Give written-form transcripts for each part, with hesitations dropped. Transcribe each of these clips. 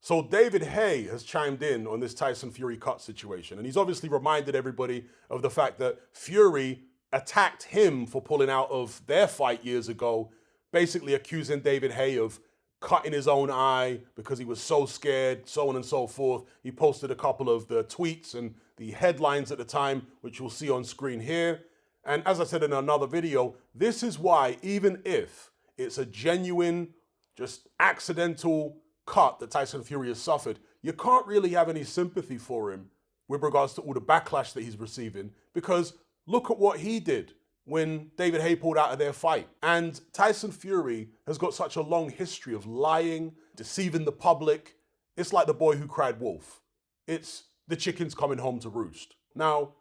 So David Haye has chimed in on this Tyson Fury cut situation, and he's obviously reminded everybody of the fact that Fury attacked him for pulling out of their fight years ago, basically accusing David Haye of cutting his own eye because he was so scared, so on and so forth. He posted a couple of the tweets and the headlines at the time, which you'll see on screen here. And as I said in another video, this is why, even if it's a genuine, just accidental cut that Tyson Fury has suffered, you can't really have any sympathy for him with regards to all the backlash that he's receiving, because look at what he did when David Haye pulled out of their fight. And Tyson Fury has got such a long history of lying, deceiving the public. It's like the boy who cried wolf. It's the chickens coming home to roost. Now,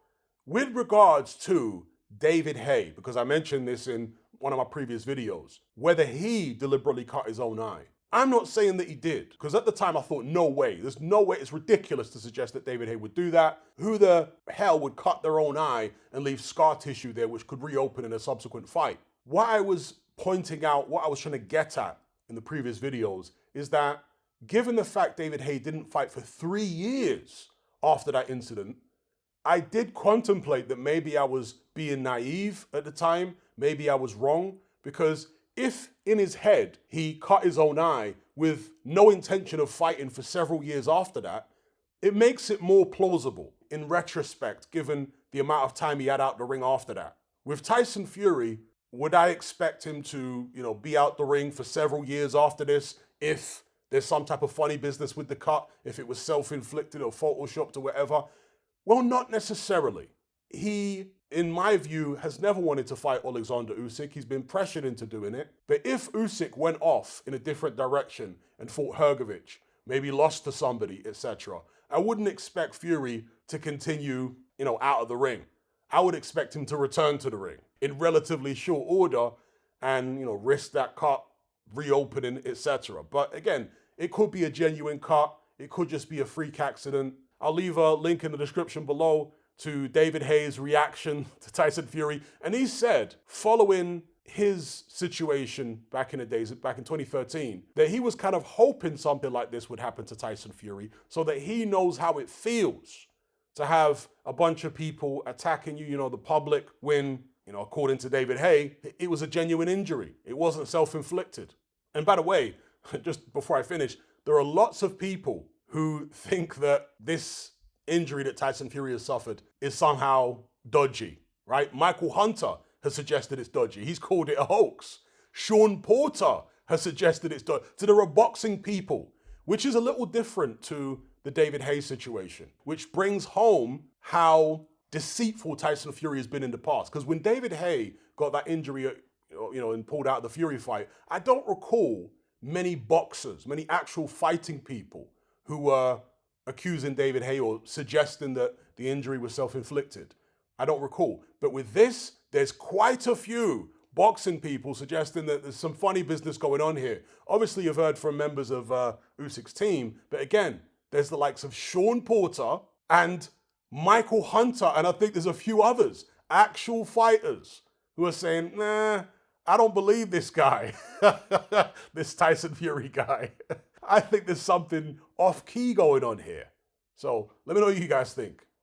with regards to David Haye, because I mentioned this in one of my previous videos, whether he deliberately cut his own eye, I'm not saying that he did, because at the time I thought, no way. There's no way. It's ridiculous to suggest that David Haye would do that. Who the hell would cut their own eye and leave scar tissue there, which could reopen in a subsequent fight? What I was pointing out, what I was trying to get at in the previous videos, is that given the fact David Haye didn't fight for 3 years after that incident, I did contemplate that maybe I was being naive at the time. Maybe I was wrong, because if in his head he cut his own eye with no intention of fighting for several years after that, it makes it more plausible in retrospect, given the amount of time he had out the ring after that. With Tyson Fury, would I expect him to, be out the ring for several years after this if there's some type of funny business with the cut, if it was self-inflicted or photoshopped or whatever? Well, not necessarily. He, in my view, has never wanted to fight Alexander Usyk. He's been pressured into doing it. But if Usyk went off in a different direction and fought Hrgovic, maybe lost to somebody, etc., I wouldn't expect Fury to continue, out of the ring. I would expect him to return to the ring in relatively short order and, risk that cut reopening, etc. But again, it could be a genuine cut. It could just be a freak accident. I'll leave a link in the description below to David Haye's reaction to Tyson Fury. And he said, following his situation back in the days, back in 2013, that he was kind of hoping something like this would happen to Tyson Fury so that he knows how it feels to have a bunch of people attacking you, the public, when, according to David Haye, it was a genuine injury. It wasn't self-inflicted. And by the way, just before I finish, there are lots of people who think that this injury that Tyson Fury has suffered is somehow dodgy, right? Michael Hunter has suggested it's dodgy. He's called it a hoax. Sean Porter has suggested it's dodgy. So there are boxing people, which is a little different to the David Haye situation, which brings home how deceitful Tyson Fury has been in the past. Because when David Haye got that injury, and pulled out the Fury fight, I don't recall many boxers, many actual fighting people who were accusing David Haye or suggesting that the injury was self-inflicted. I don't recall. But with this, there's quite a few boxing people suggesting that there's some funny business going on here. Obviously, you've heard from members of Usyk's team, but again, there's the likes of Sean Porter and Michael Hunter, and I think there's a few others, actual fighters, who are saying, nah, I don't believe this guy, this Tyson Fury guy. I think there's something off-key going on here. So let me know what you guys think.